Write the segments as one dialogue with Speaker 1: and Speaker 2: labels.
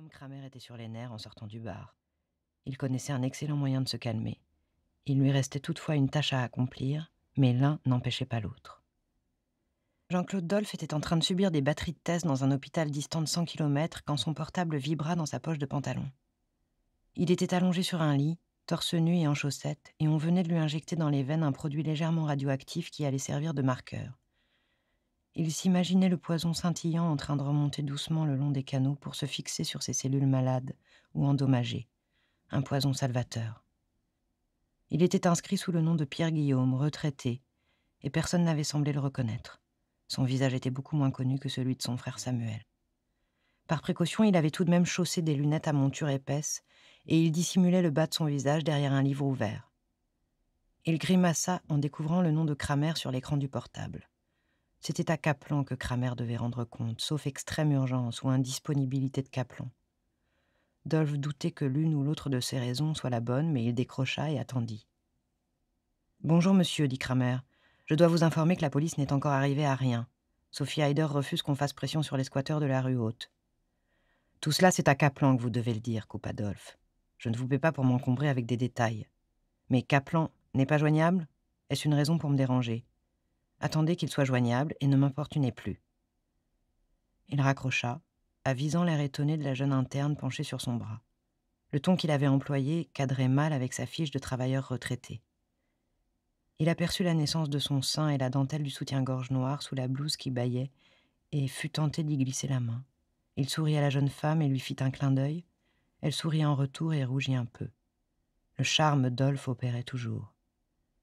Speaker 1: Guillaume Kramer était sur les nerfs en sortant du bar. Il connaissait un excellent moyen de se calmer. Il lui restait toutefois une tâche à accomplir, mais l'un n'empêchait pas l'autre. Jean-Claude Dolph était en train de subir des batteries de tests dans un hôpital distant de 100 kilomètres quand son portable vibra dans sa poche de pantalon. Il était allongé sur un lit, torse nu et en chaussettes, et on venait de lui injecter dans les veines un produit légèrement radioactif qui allait servir de marqueur. Il s'imaginait le poison scintillant en train de remonter doucement le long des canaux pour se fixer sur ses cellules malades ou endommagées. Un poison salvateur. Il était inscrit sous le nom de Pierre Guillaume, retraité, et personne n'avait semblé le reconnaître. Son visage était beaucoup moins connu que celui de son frère Samuel. Par précaution, il avait tout de même chaussé des lunettes à monture épaisse, et il dissimulait le bas de son visage derrière un livre ouvert. Il grimaça en découvrant le nom de Kramer sur l'écran du portable. C'était à Kaplan que Kramer devait rendre compte, sauf extrême urgence ou indisponibilité de Kaplan. Dolph doutait que l'une ou l'autre de ses raisons soit la bonne, mais il décrocha et attendit. « Bonjour monsieur, dit Kramer. Je dois vous informer que la police n'est encore arrivée à rien. Sophie Heider refuse qu'on fasse pression sur les squatteurs de la rue Haute. »« Tout cela, c'est à Kaplan que vous devez le dire, coupa Dolph. Je ne vous paie pas pour m'encombrer avec des détails. Mais Kaplan n'est pas joignable ? Est-ce une raison pour me déranger ? Attendez qu'il soit joignable et ne m'importunez plus. » Il raccrocha, avisant l'air étonné de la jeune interne penchée sur son bras. Le ton qu'il avait employé cadrait mal avec sa fiche de travailleur retraité. Il aperçut la naissance de son sein et la dentelle du soutien-gorge noir sous la blouse qui bâillait et fut tenté d'y glisser la main. Il sourit à la jeune femme et lui fit un clin d'œil. Elle sourit en retour et rougit un peu. Le charme Dolph opérait toujours.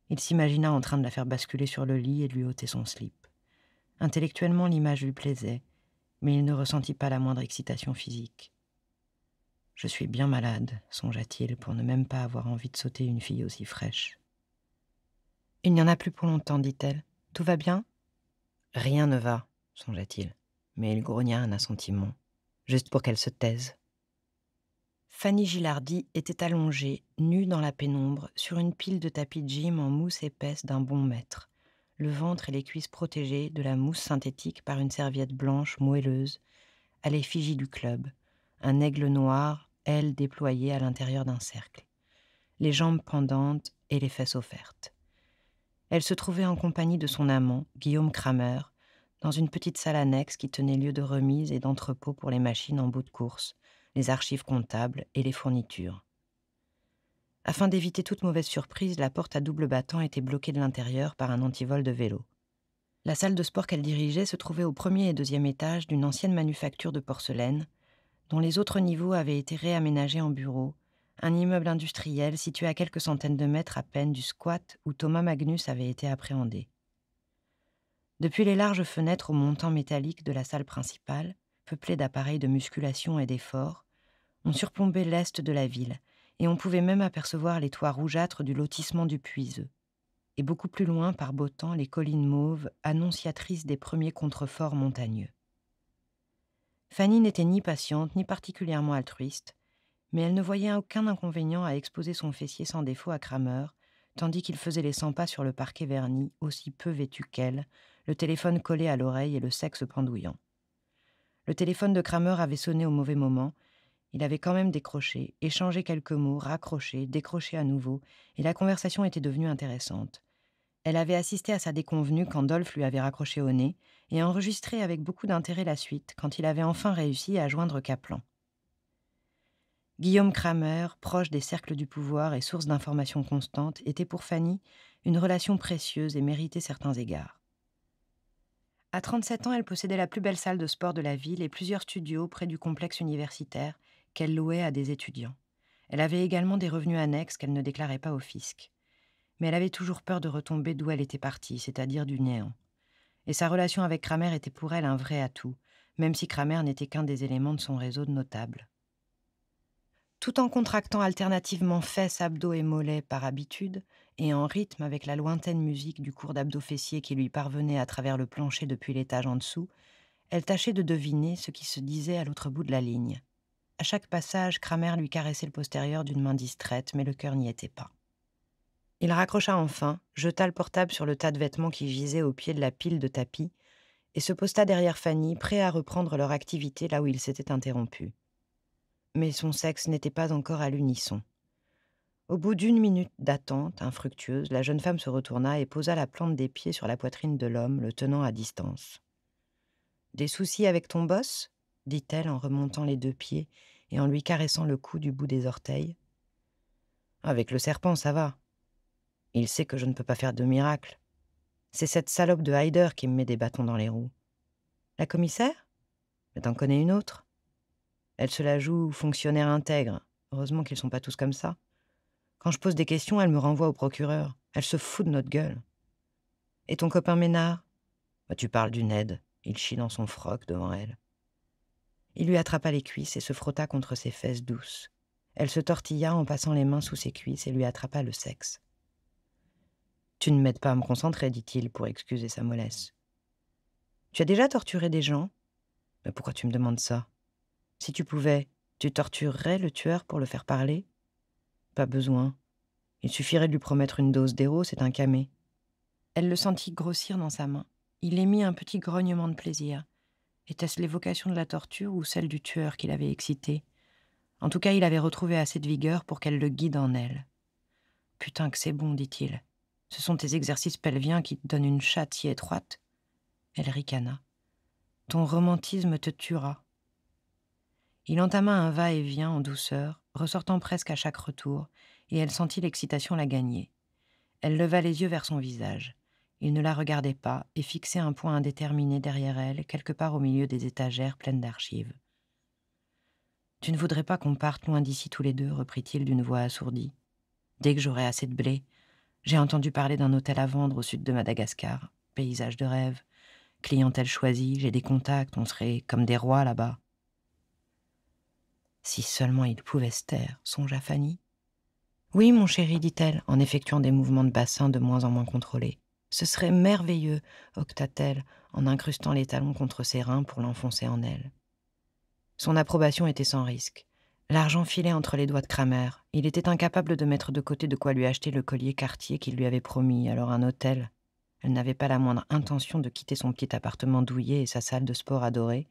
Speaker 1: Il s'imagina en train de la faire basculer sur le lit et de lui ôter son slip. Intellectuellement, l'image lui plaisait, mais il ne ressentit pas la moindre excitation physique. « Je suis bien malade, songea-t-il, pour ne même pas avoir envie de sauter une fille aussi fraîche. »« Il n'y en a plus pour longtemps, dit-elle. Tout va bien ?»« Rien ne va, songea-t-il, mais il grogna un assentiment, juste pour qu'elle se taise. » Fanny Gilardi était allongée, nue dans la pénombre, sur une pile de tapis de gym en mousse épaisse d'un bon mètre, le ventre et les cuisses protégés de la mousse synthétique par une serviette blanche moelleuse, à l'effigie du club, un aigle noir, ailes déployées à l'intérieur d'un cercle, les jambes pendantes et les fesses offertes. Elle se trouvait en compagnie de son amant, Guillaume Kramer, dans une petite salle annexe qui tenait lieu de remise et d'entrepôt pour les machines en bout de course, les archives comptables et les fournitures. Afin d'éviter toute mauvaise surprise, la porte à double battant était bloquée de l'intérieur par un antivol de vélo. La salle de sport qu'elle dirigeait se trouvait au premier et deuxième étage d'une ancienne manufacture de porcelaine, dont les autres niveaux avaient été réaménagés en bureaux, un immeuble industriel situé à quelques centaines de mètres à peine du squat où Thomas Magnus avait été appréhendé. Depuis les larges fenêtres aux montants métalliques de la salle principale, peuplée d'appareils de musculation et d'effort, on surplombait l'est de la ville, et on pouvait même apercevoir les toits rougeâtres du lotissement du Puiseux, et beaucoup plus loin, par beau temps, les collines mauves, annonciatrices des premiers contreforts montagneux. Fanny n'était ni patiente, ni particulièrement altruiste, mais elle ne voyait aucun inconvénient à exposer son fessier sans défaut à Kramer, tandis qu'il faisait les 100 pas sur le parquet verni, aussi peu vêtu qu'elle, le téléphone collé à l'oreille et le sexe pendouillant. Le téléphone de Kramer avait sonné au mauvais moment. Il avait quand même décroché, échangé quelques mots, raccroché, décroché à nouveau, et la conversation était devenue intéressante. Elle avait assisté à sa déconvenue quand Dolph lui avait raccroché au nez, et enregistré avec beaucoup d'intérêt la suite, quand il avait enfin réussi à joindre Kaplan. Guillaume Kramer, proche des cercles du pouvoir et source d'informations constantes, était pour Fanny une relation précieuse et méritait certains égards. À 37 ans, elle possédait la plus belle salle de sport de la ville et plusieurs studios près du complexe universitaire qu'elle louait à des étudiants. Elle avait également des revenus annexes qu'elle ne déclarait pas au fisc. Mais elle avait toujours peur de retomber d'où elle était partie, c'est-à-dire du néant. Et sa relation avec Kramer était pour elle un vrai atout, même si Kramer n'était qu'un des éléments de son réseau de notables. Tout en contractant alternativement fesses, abdos et mollets par habitude, et en rythme avec la lointaine musique du cours d'abdos fessiers qui lui parvenait à travers le plancher depuis l'étage en dessous, elle tâchait de deviner ce qui se disait à l'autre bout de la ligne. À chaque passage, Kramer lui caressait le postérieur d'une main distraite, mais le cœur n'y était pas. Il raccrocha enfin, jeta le portable sur le tas de vêtements qui gisaient au pied de la pile de tapis, et se posta derrière Fanny, prêt à reprendre leur activité là où ils s'étaient interrompus. mais son sexe n'était pas encore à l'unisson. Au bout d'1 minute d'attente infructueuse, la jeune femme se retourna et posa la plante des pieds sur la poitrine de l'homme, le tenant à distance. «Des soucis avec ton boss?» dit-elle en remontant les 2 pieds et en lui caressant le cou du bout des orteils. «Avec le serpent, ça va. Il sait que je ne peux pas faire de miracle. C'est cette salope de Hyder qui me met des bâtons dans les roues.» «La commissaire? Mais t'en connais une autre? Elle se la joue fonctionnaire intègre. Heureusement qu'ils sont pas tous comme ça. Quand je pose des questions, elle me renvoie au procureur. Elle se fout de notre gueule. Et ton copain Ménard? Bah, tu parles du Ned. Il chie dans son froc devant elle.» Il lui attrapa les cuisses et se frotta contre ses fesses douces. Elle se tortilla en passant les mains sous ses cuisses et lui attrapa le sexe. «Tu ne m'aides pas à me concentrer», dit-il pour excuser sa mollesse. «Tu as déjà torturé des gens? Mais pourquoi tu me demandes ça? Si tu pouvais, tu torturerais le tueur pour le faire parler? Pas besoin. Il suffirait de lui promettre une dose d'héros, c'est un camé.» Elle le sentit grossir dans sa main. Il émit un petit grognement de plaisir. Était-ce l'évocation de la torture ou celle du tueur qui l'avait excité? En tout cas, il avait retrouvé assez de vigueur pour qu'elle le guide en elle. «Putain que c'est bon», dit-il. «Ce sont tes exercices pelviens qui te donnent une chatte si étroite.» Elle ricana. «Ton romantisme te tuera.» Il entama un va-et-vient en douceur, ressortant presque à chaque retour, et elle sentit l'excitation la gagner. Elle leva les yeux vers son visage. Il ne la regardait pas et fixait un point indéterminé derrière elle, quelque part au milieu des étagères pleines d'archives. «Tu ne voudrais pas qu'on parte loin d'ici tous les deux», reprit-il d'une voix assourdie. «Dès que j'aurai assez de blé. J'ai entendu parler d'un hôtel à vendre au sud de Madagascar. Paysage de rêve. Clientèle choisie, j'ai des contacts, on serait comme des rois là-bas.» Si seulement il pouvait se taire, songea Fanny. «Oui, mon chéri», dit-elle, en effectuant des mouvements de bassin de moins en moins contrôlés. «Ce serait merveilleux», octa-t-elle, en incrustant les talons contre ses reins pour l'enfoncer en elle. Son approbation était sans risque. L'argent filait entre les doigts de Kramer. Il était incapable de mettre de côté de quoi lui acheter le collier Cartier qu'il lui avait promis, alors un hôtel. Elle n'avait pas la moindre intention de quitter son petit appartement douillet et sa salle de sport adorée,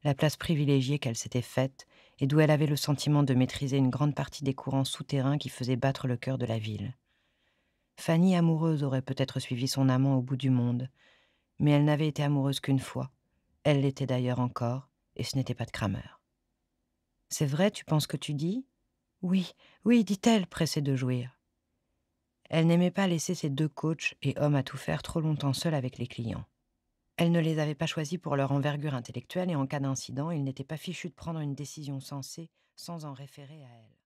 Speaker 1: la place privilégiée qu'elle s'était faite et d'où elle avait le sentiment de maîtriser une grande partie des courants souterrains qui faisaient battre le cœur de la ville. Fanny, amoureuse, aurait peut-être suivi son amant au bout du monde, mais elle n'avait été amoureuse qu'une fois. Elle l'était d'ailleurs encore, et ce n'était pas de Kramer. «C'est vrai, tu penses que tu dis?» «Oui, oui», dit-elle, pressée de jouir. Elle n'aimait pas laisser ses 2 coachs et hommes à tout faire trop longtemps seuls avec les clients. Elle ne les avait pas choisis pour leur envergure intellectuelle et en cas d'incident, ils n'étaient pas fichus de prendre une décision sensée sans en référer à elle.